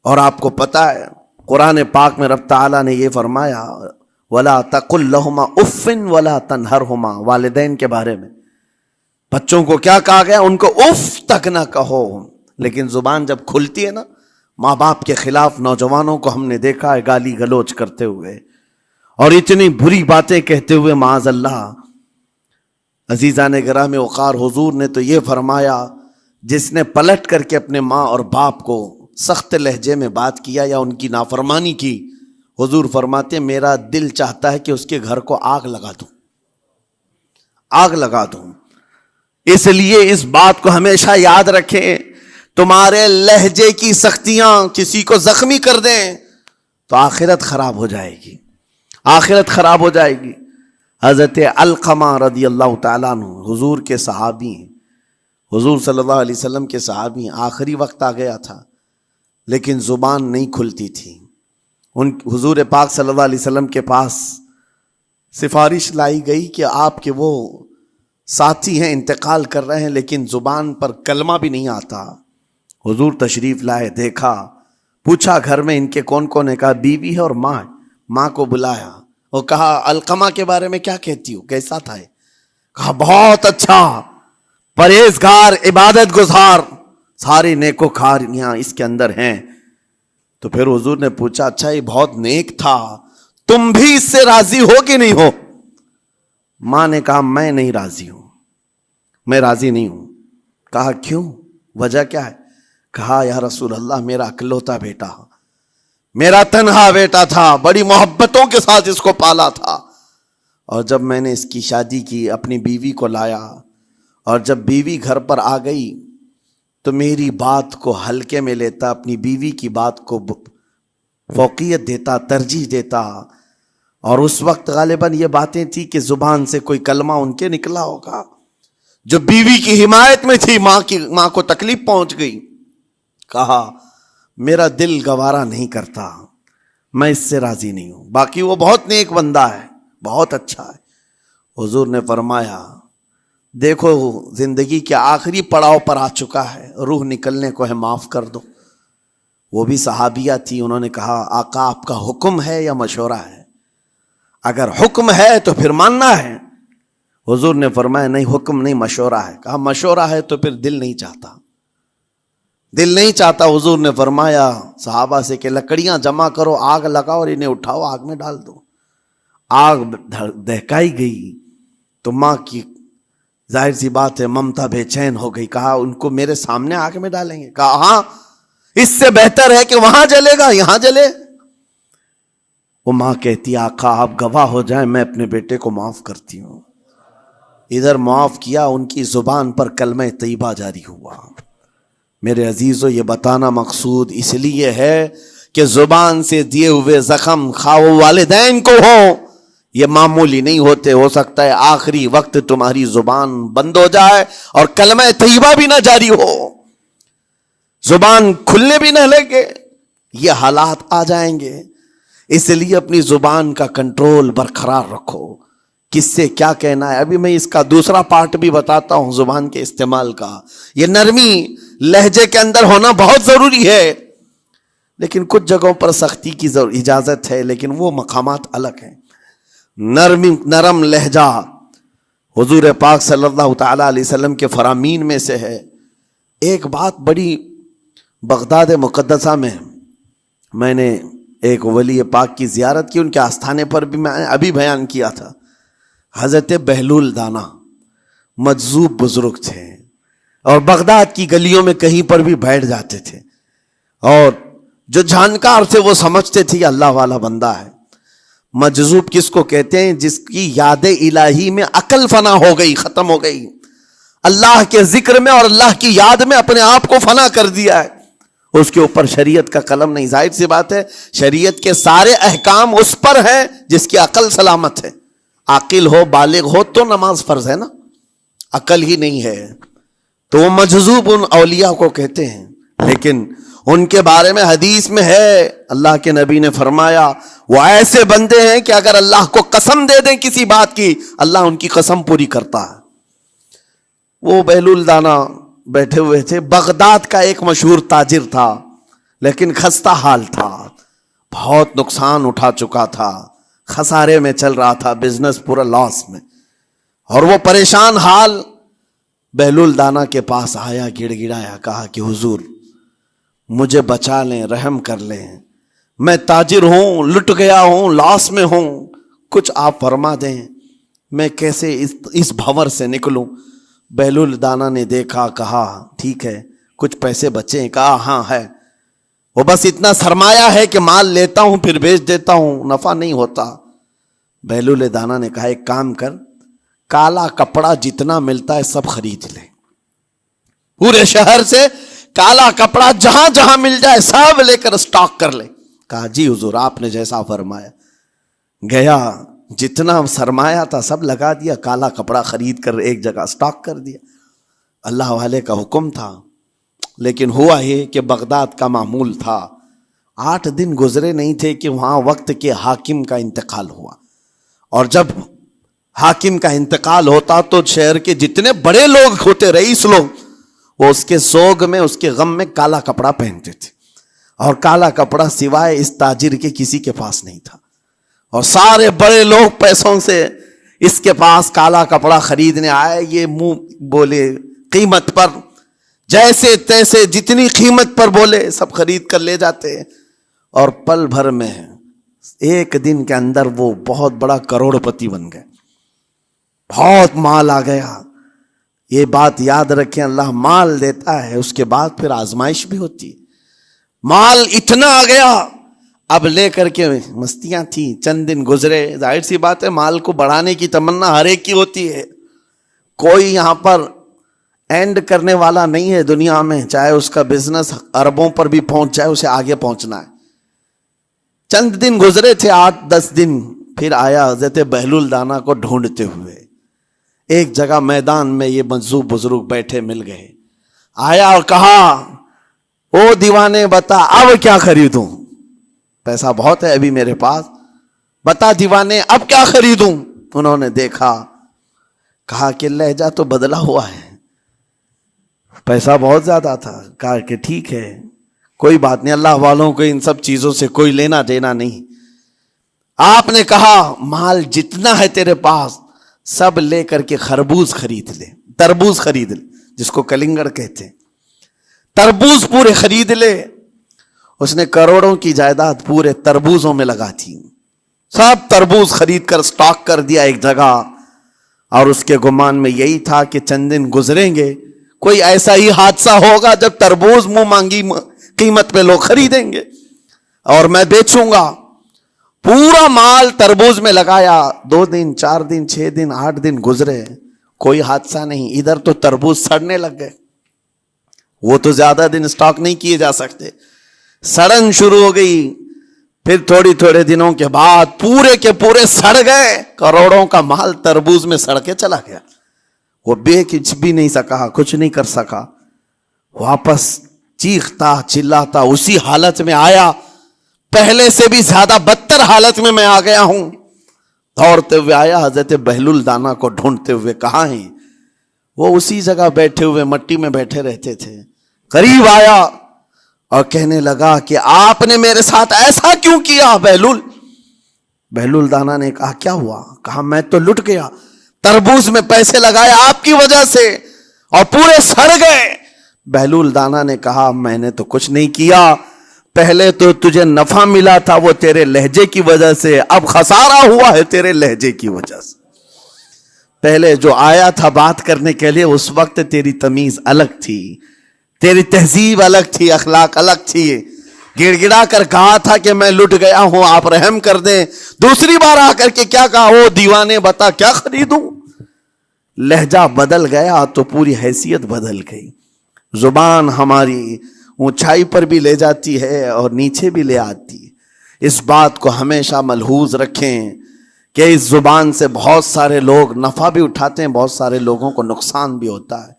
اور آپ کو پتہ ہے قرآن پاک میں رب تعالیٰ نے یہ فرمایا وَلَا تَقُلْ لَهُمَا اُفٍّ وَلَا تَنْهَرْهُمَا، والدین کے بارے میں بچوں کو کیا کہا گیا؟ ان کو اف تک نہ کہو. لیکن زبان جب کھلتی ہے نا ماں باپ کے خلاف، نوجوانوں کو ہم نے دیکھا ہے گالی گلوچ کرتے ہوئے اور اتنی بری باتیں کہتے ہوئے، معاذ اللہ. عزیزان گرامی وقار، حضور نے تو یہ فرمایا جس نے پلٹ کر کے اپنے ماں اور باپ کو سخت لہجے میں بات کیا یا ان کی نافرمانی کی، حضور فرماتے ہیں میرا دل چاہتا ہے کہ اس کے گھر کو آگ لگا دوں، آگ لگا دوں. اس لیے اس بات کو ہمیشہ یاد رکھیں، تمہارے لہجے کی سختیاں کسی کو زخمی کر دیں تو آخرت خراب ہو جائے گی، آخرت خراب ہو جائے گی. حضرت علقمہ رضی اللہ تعالیٰ عنہ حضور کے صحابی ہیں، حضور صلی اللہ علیہ وسلم کے صحابی ہیں. آخری وقت آ گیا تھا لیکن زبان نہیں کھلتی تھی. حضور پاک صلی اللہ علیہ وسلم کے پاس سفارش لائی گئی کہ آپ کے وہ ساتھی ہیں انتقال کر رہے ہیں لیکن زبان پر کلمہ بھی نہیں آتا. حضور تشریف لائے، دیکھا، پوچھا گھر میں ان کے کون کون ہے؟ کہا بیوی ہے اور ماں ہے. ماں کو بلایا اور کہا علقمہ کے بارے میں کیا کہتی ہو، کیسا تھا؟ کہا بہت اچھا، پرہیزگار، عبادت گزار، سارے نیکوکاریاں اس کے اندر ہیں. تو پھر حضور نے پوچھا اچھا یہ بہت نیک تھا، تم بھی اس سے راضی ہو کہ نہیں ہو؟ ماں نے کہا میں نہیں راضی ہوں، میں راضی نہیں ہوں. کہا کیوں، وجہ کیا ہے؟ کہا یا رسول اللہ میرا اکلوتا بیٹا، میرا تنہا بیٹا تھا، بڑی محبتوں کے ساتھ اس کو پالا تھا، اور جب میں نے اس کی شادی کی اپنی بیوی کو لایا اور جب بیوی گھر پر آ گئی تو میری بات کو ہلکے میں لیتا، اپنی بیوی کی بات کو فوقیت دیتا، ترجیح دیتا. اور اس وقت غالباً یہ باتیں تھی کہ زبان سے کوئی کلمہ ان کے نکلا ہوگا جو بیوی کی حمایت میں تھی، ماں کو تکلیف پہنچ گئی. کہا میرا دل گوارا نہیں کرتا، میں اس سے راضی نہیں ہوں، باقی وہ بہت نیک بندہ ہے، بہت اچھا ہے. حضور نے فرمایا دیکھو زندگی کے آخری پڑاؤ پر آ چکا ہے، روح نکلنے کو ہے، معاف کر دو. وہ بھی صحابیہ تھی، انہوں نے کہا آقا آپ کا حکم ہے یا مشورہ ہے؟ اگر حکم ہے تو پھر ماننا ہے. حضور نے فرمایا نہیں، حکم نہیں، مشورہ ہے. کہا مشورہ ہے تو پھر دل نہیں چاہتا، دل نہیں چاہتا. حضور نے فرمایا صحابہ سے کہ لکڑیاں جمع کرو، آگ لگاؤ اور انہیں اٹھاؤ، آگ میں ڈال دو. آگ دہکائی گئی تو ماں کی ظاہر سی بات ہے ممتا بے چین ہو گئی. کہا ان کو میرے سامنے آگ میں ڈالیں گے؟ کہا ہاں، اس سے بہتر ہے کہ وہاں جلے گا، یہاں جلے. وہ ماں کہتی آقا آپ گواہ ہو جائیں میں اپنے بیٹے کو معاف کرتی ہوں. ادھر معاف کیا، ان کی زبان پر کلمہ طیبہ جاری ہوا. میرے عزیزو یہ بتانا مقصود اس لیے ہے کہ زبان سے دیے ہوئے زخم خواہ والدین کو ہو، یہ معمولی نہیں ہوتے. ہو سکتا ہے آخری وقت تمہاری زبان بند ہو جائے اور کلمہ طیبہ بھی نہ جاری ہو، زبان کھلنے بھی نہ لگے، یہ حالات آ جائیں گے. اس لیے اپنی زبان کا کنٹرول برقرار رکھو. کس سے کیا کہنا ہے، ابھی میں اس کا دوسرا پارٹ بھی بتاتا ہوں زبان کے استعمال کا. یہ نرمی لہجے کے اندر ہونا بہت ضروری ہے، لیکن کچھ جگہوں پر سختی کی اجازت ہے، لیکن وہ مقامات الگ ہیں. نرم لہجہ حضور پاک صلی اللہ تعالی علیہ وسلم کے فرامین میں سے ہے. ایک بات بڑی بغداد مقدسہ میں نے ایک ولی پاک کی زیارت کی، ان کے آستانے پر بھی میں ابھی بیان کیا تھا. حضرت بہلول دانا مجذوب بزرگ تھے اور بغداد کی گلیوں میں کہیں پر بھی بیٹھ جاتے تھے، اور جو جانکار تھے وہ سمجھتے تھے یہ اللہ والا بندہ ہے. مجذوب کس کو کہتے ہیں؟ جس کی یاد الہی میں عقل فنا ہو گئی، ختم ہو گئی، اللہ کے ذکر میں اور اللہ کی یاد میں اپنے آپ کو فنا کر دیا ہے. اس کے اوپر شریعت کا قلم نہیں. ظاہر سی بات ہے شریعت کے سارے احکام اس پر ہیں جس کی عقل سلامت ہے. عاقل ہو، بالغ ہو تو نماز فرض ہے نا، عقل ہی نہیں ہے تو وہ مجذوب ان اولیاء کو کہتے ہیں. لیکن ان کے بارے میں حدیث میں ہے، اللہ کے نبی نے فرمایا وہ ایسے بندے ہیں کہ اگر اللہ کو قسم دے دیں کسی بات کی، اللہ ان کی قسم پوری کرتا ہے. وہ بہلول دانا بیٹھے ہوئے تھے. بغداد کا ایک مشہور تاجر تھا، لیکن خستہ حال تھا، بہت نقصان اٹھا چکا تھا، خسارے میں چل رہا تھا، بزنس پورا لاس میں، اور وہ پریشان حال بہلول دانا کے پاس آیا، گڑ گڑایا، کہا کہ حضور مجھے بچا لیں، رحم کر لیں، میں تاجر ہوں، لٹ گیا ہوں، لاس میں ہوں، کچھ آپ فرما دیں، میں کیسے اس بھنور سے نکلوں؟ بہلول دانا نے دیکھا، کہا ٹھیک ہے، کچھ پیسے بچے؟ کہا ہاں ہے، وہ بس اتنا سرمایہ ہے کہ مال لیتا ہوں پھر بیچ دیتا ہوں، نفع نہیں ہوتا۔ بہلول دانا نے کہا ایک کام کر، کالا کپڑا جتنا ملتا ہے سب خرید لے، پورے شہر سے کالا کپڑا جہاں جہاں مل جائے سب لے کر اسٹاک کر لے۔ کہا جی حضور آپ نے جیسا فرمایا۔ گیا، جتنا سرمایہ تھا سب لگا دیا، کالا کپڑا خرید کر ایک جگہ اسٹاک کر دیا۔ اللہ والے کا حکم تھا، لیکن ہوا یہ کہ بغداد کا معمول تھا، 8 دن گزرے نہیں تھے کہ وہاں وقت کے حاکم کا انتقال ہوا، اور جب حاکم کا انتقال ہوتا تو شہر کے جتنے بڑے لوگ ہوتے، رئیس لوگ، وہ اس کے سوگ میں، اس کے غم میں کالا کپڑا پہنتے تھے، اور کالا کپڑا سوائے اس تاجر کے کسی کے پاس نہیں تھا، اور سارے بڑے لوگ پیسوں سے اس کے پاس کالا کپڑا خریدنے آئے، یہ منہ بولے قیمت پر، جیسے تیسے جتنی قیمت پر بولے سب خرید کر لے جاتے، اور پل بھر میں ایک دن کے اندر وہ بہت بڑا کروڑ پتی بن گئے، بہت مال آ گیا۔ یہ بات یاد رکھیں، اللہ مال دیتا ہے، اس کے بعد پھر آزمائش بھی ہوتی ہے۔ مال اتنا آ گیا، اب لے کر کے مستیاں تھیں، چند دن گزرے، ظاہر سی بات ہے مال کو بڑھانے کی تمنا ہر ایک کی ہوتی ہے، کوئی یہاں پر اینڈ کرنے والا نہیں ہے دنیا میں، چاہے اس کا بزنس اربوں پر بھی پہنچ جائے، اسے آگے پہنچنا ہے۔ چند دن گزرے تھے، 8-10 دن، پھر آیا حضرت بہلول دانا کو ڈھونڈتے ہوئے، ایک جگہ میدان میں یہ مجذوب بزرگ بیٹھے مل گئے، آیا اور کہا او دیوانے بتا اب کیا خریدوں؟ پیسہ بہت ہے ابھی میرے پاس، بتا دیوانے اب کیا خریدوں؟ انہوں نے دیکھا، کہا کہ لہجہ تو بدلا ہوا ہے، پیسہ بہت زیادہ تھا۔ کہا کہ ٹھیک ہے کوئی بات نہیں، اللہ والوں کو ان سب چیزوں سے کوئی لینا دینا نہیں۔ آپ نے کہا مال جتنا ہے تیرے پاس سب لے کر کے خربوز خرید لے، تربوز خرید لے، جس کو کلنگڑ کہتے ہیں، تربوز پورے خرید لے۔ اس نے کروڑوں کی جائیداد پورے تربوزوں میں لگا تھی، سب تربوز خرید کر سٹاک کر دیا ایک جگہ، اور اس کے گمان میں یہی تھا کہ چند دن گزریں گے، کوئی ایسا ہی حادثہ ہوگا جب تربوز منہ مانگی قیمت پہ لوگ خریدیں گے اور میں بیچوں گا۔ پورا مال تربوز میں لگایا، 2 دن 4 دن 6 دن 8 دن گزرے، کوئی حادثہ نہیں۔ ادھر تو تربوز سڑنے لگ گئے، وہ تو زیادہ دن سٹاک نہیں کیے جا سکتے، سڑن شروع ہو گئی۔ پھر تھوڑے دنوں کے بعد پورے کے پورے سڑ گئے، کروڑوں کا مال تربوز میں سڑ کے چلا گیا۔ وہ کچھ بھی نہیں سکا، کچھ نہیں کر سکا، واپس چیختا چلاتا اسی حالت میں آیا، پہلے سے بھی زیادہ بدتر حالت میں میں آ گیا ہوں۔ دوڑتے ہوئے آیا، حضرت بہلول دانا کو ڈھونڈتے ہوئے، کہاں ہیں؟ وہ اسی جگہ بیٹھے ہوئے مٹی میں بیٹھے رہتے تھے۔ قریب آیا اور کہنے لگا کہ آپ نے میرے ساتھ ایسا کیوں کیا بہلول؟ بہلول دانا نے کہا کیا ہوا؟ کہا میں تو لٹ گیا، تربوز میں پیسے لگائے آپ کی وجہ سے اور پورے سڑ گئے۔ بہلول دانا نے کہا میں نے تو کچھ نہیں کیا، پہلے تو تجھے نفع ملا تھا وہ تیرے لہجے کی وجہ سے، اب خسارہ ہوا ہے تیرے لہجے کی وجہ سے۔ پہلے جو آیا تھا بات کرنے کے لیے اس وقت تیری تمیز الگ تھی، تیری تہذیب الگ تھی، اخلاق الگ تھی، گڑ گڑا کر کہا تھا کہ میں لٹ گیا ہوں آپ رحم کر دیں۔ دوسری بار آ کر کے کیا کہا؟ او دیوانے بتا کیا خریدوں؟ لہجہ بدل گیا تو پوری حیثیت بدل گئی۔ زبان ہماری اونچائی پر بھی لے جاتی ہے اور نیچے بھی لے آتی ہے۔ اس بات کو ہمیشہ ملحوظ رکھیں کہ اس زبان سے بہت سارے لوگ نفع بھی اٹھاتے ہیں، بہت سارے لوگوں کو نقصان بھی ہوتا ہے۔